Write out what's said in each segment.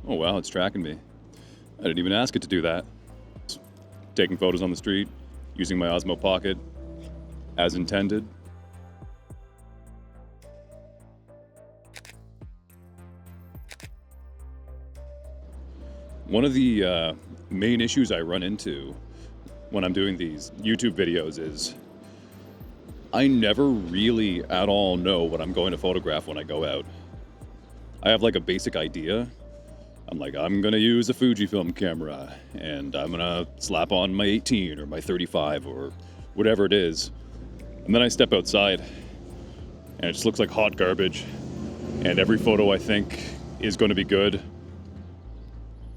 Oh wow, it's tracking me. I didn't even ask it to do that. Taking photos on the street, using my OSMO Pocket as intended. One of the main issues I run into when I'm doing these YouTube videos is I never really at all know what I'm going to photograph when I go out. I have like a basic idea. I'm like, I'm gonna use a Fujifilm camera and I'm gonna slap on my 18 or my 35 or whatever it is. And then I step outside and it just looks like hot garbage. And every photo I think is going to be good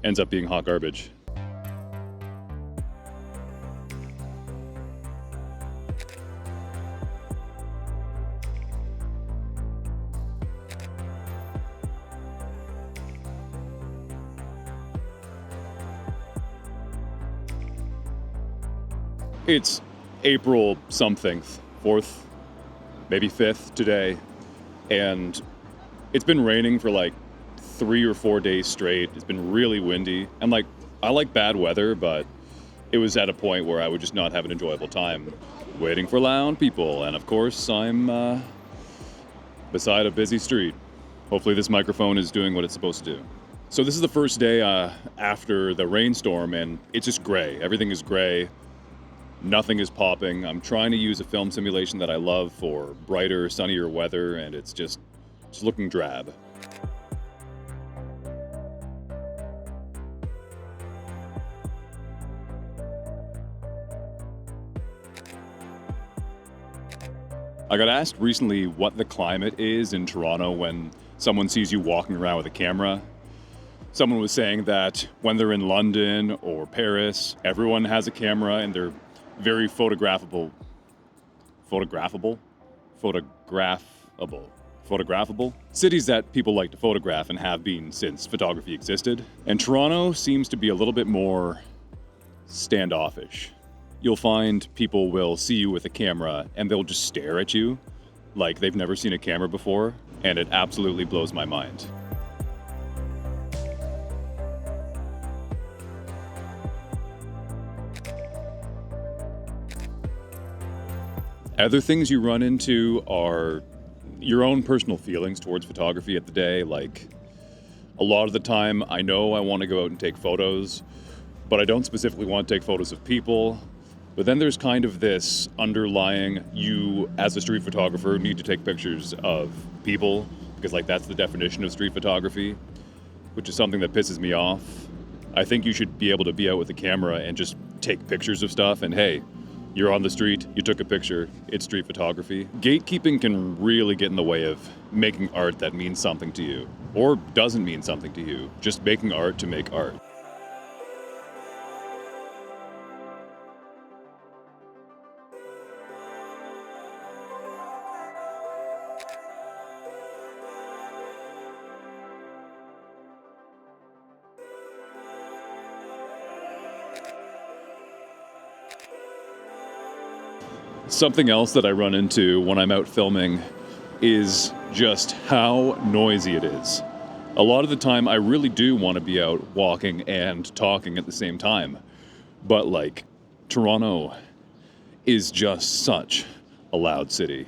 ends up being hot garbage. It's April something, 4th, maybe 5th today, and it's been raining for like 3 or 4 days straight. It's been really windy, and like I like bad weather, but it was at a point where I would just not have an enjoyable time waiting for loud people, and of course I'm beside a busy street. Hopefully this microphone is doing what it's supposed to do. So this is the first day after the rainstorm, and it's just gray. Everything is gray. Nothing is popping. I'm trying to use a film simulation that I love for brighter, sunnier weather, and it's just looking drab. I got asked recently what the climate is in Toronto when someone sees you walking around with a camera. Someone was saying that when they're in London or Paris, everyone has a camera and they're very photographable. Cities that people like to photograph and have been since photography existed. And Toronto seems to be a little bit more standoffish. You'll find people will see you with a camera and they'll just stare at you like they've never seen a camera before, and it absolutely blows my mind. Other things you run into are your own personal feelings towards photography at the day. Like, a lot of the time, I know I want to go out and take photos, but I don't specifically want to take photos of people. But then there's kind of this underlying, you as a street photographer need to take pictures of people, because like that's the definition of street photography, which is something that pisses me off. I think you should be able to be out with a camera and just take pictures of stuff, and hey, you're on the street, you took a picture, it's street photography. Gatekeeping can really get in the way of making art that means something to you, or doesn't mean something to you, just making art to make art. Something else that I run into when I'm out filming is just how noisy it is. A lot of the time I really do want to be out walking and talking at the same time. But like, Toronto is just such a loud city.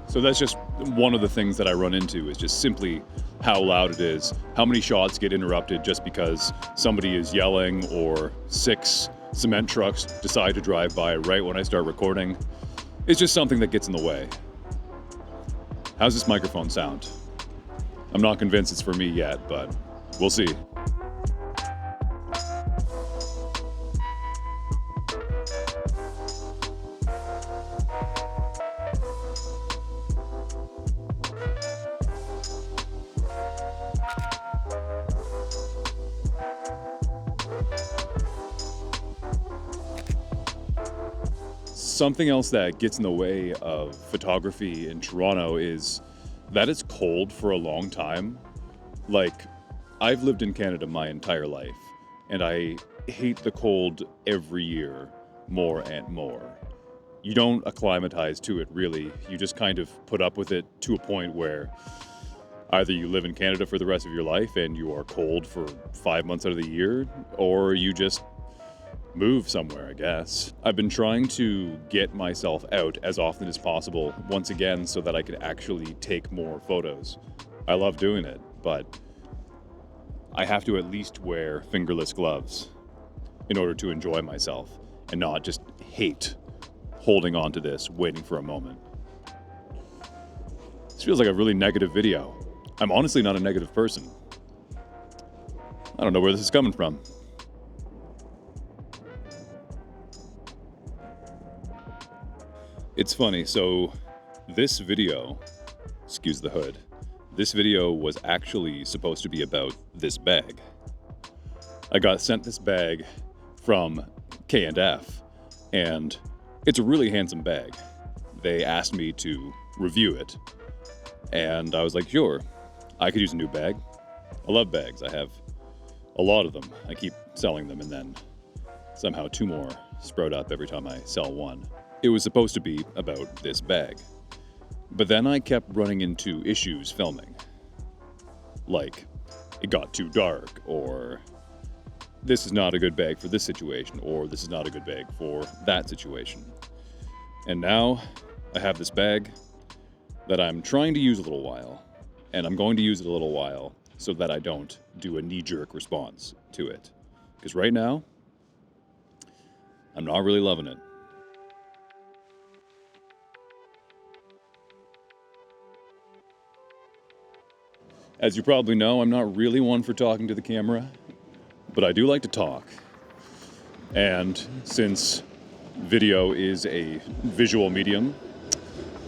So that's just one of the things that I run into, is just simply how loud it is, how many shots get interrupted just because somebody is yelling or 6 cement trucks decide to drive by right when I start recording. It's just something that gets in the way. How's this microphone sound? I'm not convinced it's for me yet, but we'll see. Something else that gets in the way of photography in Toronto is that it's cold for a long time. Like, I've lived in Canada my entire life, and I hate the cold every year more and more. You don't acclimatize to it, really. You just kind of put up with it to a point where either you live in Canada for the rest of your life and you are cold for 5 months out of the year, or you just move somewhere, I guess. I've been trying to get myself out as often as possible once again so that I could actually take more photos. I love doing it, but I have to at least wear fingerless gloves in order to enjoy myself and not just hate holding on to this, waiting for a moment. This feels like a really negative video. I'm honestly not a negative person. I don't know where this is coming from. It's funny, so this video, excuse the hood, this video was actually supposed to be about this bag. I got sent this bag from K&F, and it's a really handsome bag. They asked me to review it, and I was like, sure, I could use a new bag. I love bags. I have a lot of them. I keep selling them, and then somehow 2 more sprout up every time I sell one. It was supposed to be about this bag. But then I kept running into issues filming. Like, it got too dark, or this is not a good bag for this situation, or this is not a good bag for that situation. And now I have this bag that I'm trying to use a little while, and I'm going to use it a little while so that I don't do a knee-jerk response to it. Because right now, I'm not really loving it. As you probably know, I'm not really one for talking to the camera, but I do like to talk. And since video is a visual medium,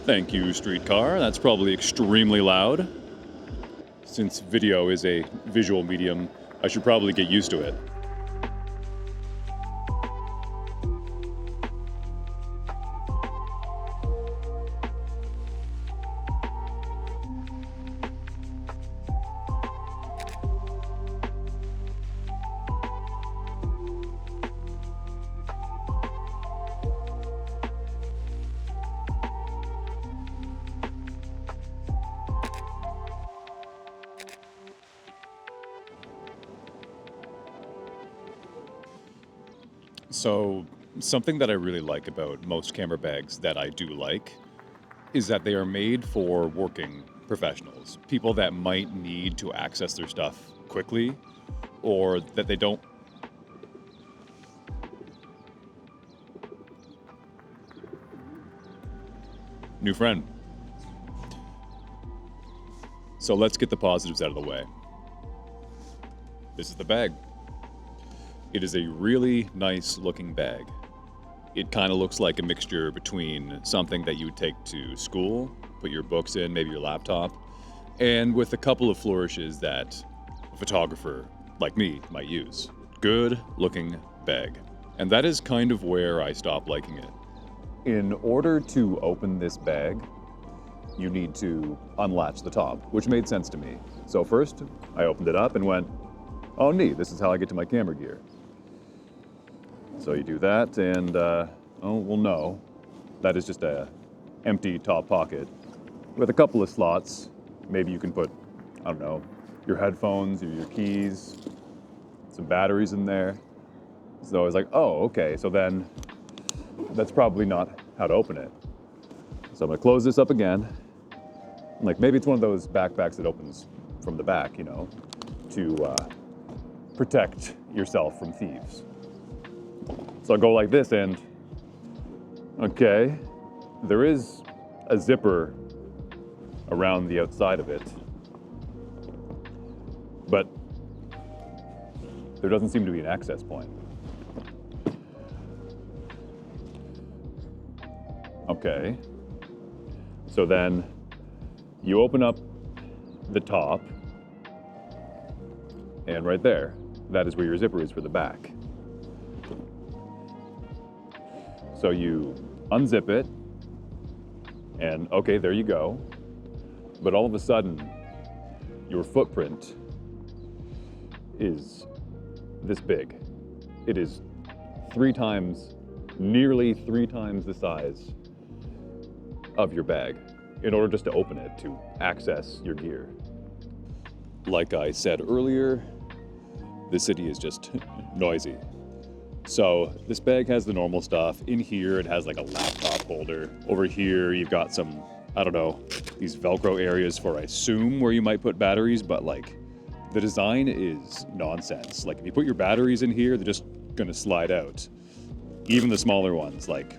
thank you, streetcar, that's probably extremely loud. Since video is a visual medium, I should probably get used to it. So, something that I really like about most camera bags that I do like is that they are made for working professionals. People that might need to access their stuff quickly, or that they don't. New friend. So let's get the positives out of the way. This is the bag. It is a really nice looking bag. It kind of looks like a mixture between something that you would take to school, put your books in, maybe your laptop, and with a couple of flourishes that a photographer like me might use. Good looking bag. And that is kind of where I stopped liking it. In order to open this bag, you need to unlatch the top, which made sense to me. So first, I opened it up and went, oh neat, this is how I get to my camera gear. So you do that, and oh, well no, that is just a empty top pocket with a couple of slots. Maybe you can put, I don't know, your headphones or your keys, some batteries in there. So I was like, oh, okay, so then that's probably not how to open it. So I'm gonna close this up again. Like, maybe it's one of those backpacks that opens from the back, you know, to protect yourself from thieves. So I go like this, and okay, there is a zipper around the outside of it, but there doesn't seem to be an access point. Okay, so then you open up the top, and right there, that is where your zipper is for the back. So you unzip it, and okay, there you go. But all of a sudden, your footprint is this big. It is nearly three times the size of your bag in order just to open it, to access your gear. Like I said earlier, the city is just noisy. So this bag has the normal stuff. In here, it has like a laptop holder. Over here, you've got some, I don't know, these Velcro areas for, I assume, where you might put batteries, but like the design is nonsense. Like if you put your batteries in here, they're just gonna slide out. Even the smaller ones, like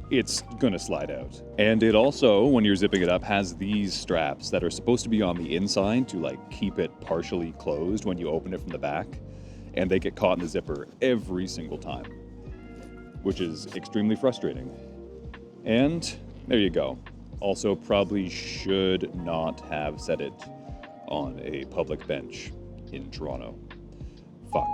it's gonna slide out. And it also, when you're zipping it up, has these straps that are supposed to be on the inside to like keep it partially closed when you open it from the back. And they get caught in the zipper every single time, which is extremely frustrating. And there you go. Also, probably should not have set it on a public bench in Toronto. Fuck.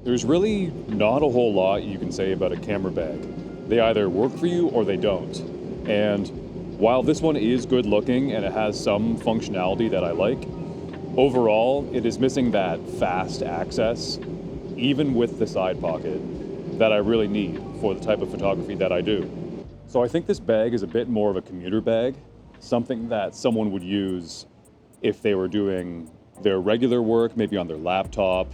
There's really not a whole lot you can say about a camera bag. They either work for you or they don't. And while this one is good looking and it has some functionality that I like, overall, it is missing that fast access, even with the side pocket, that I really need for the type of photography that I do. So I think this bag is a bit more of a commuter bag, something that someone would use if they were doing their regular work, maybe on their laptop.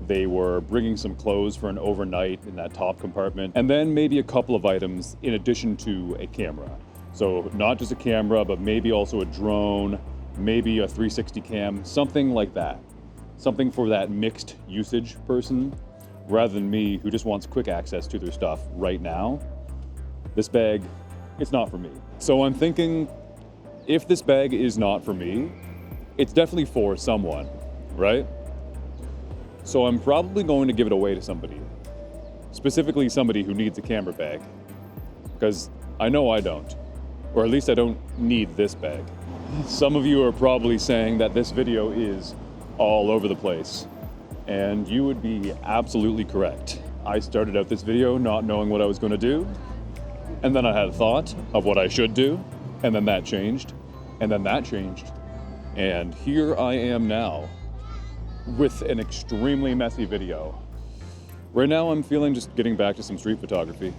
They were bringing some clothes for an overnight in that top compartment, and then maybe a couple of items in addition to a camera. So not just a camera, but maybe also a drone, maybe a 360 cam, something like that. Something for that mixed usage person, rather than me who just wants quick access to their stuff right now. This bag, it's not for me. So I'm thinking, if this bag is not for me, it's definitely for someone, right? So I'm probably going to give it away to somebody, specifically somebody who needs a camera bag, because I know I don't, or at least I don't need this bag. Some of you are probably saying that this video is all over the place, and you would be absolutely correct. I started out this video not knowing what I was going to do, and then I had a thought of what I should do, and then that changed, and then that changed, and here I am now, with an extremely messy video. Right now I'm feeling just getting back to some street photography.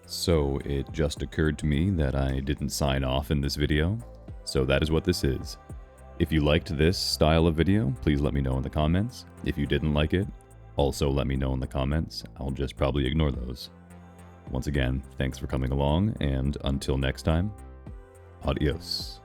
So it just occurred to me that I didn't sign off in this video, so that is what this is. If you liked this style of video, please let me know in the comments. If you didn't like it, also let me know in the comments. I'll just probably ignore those. Once again, thanks for coming along, and until next time, adios.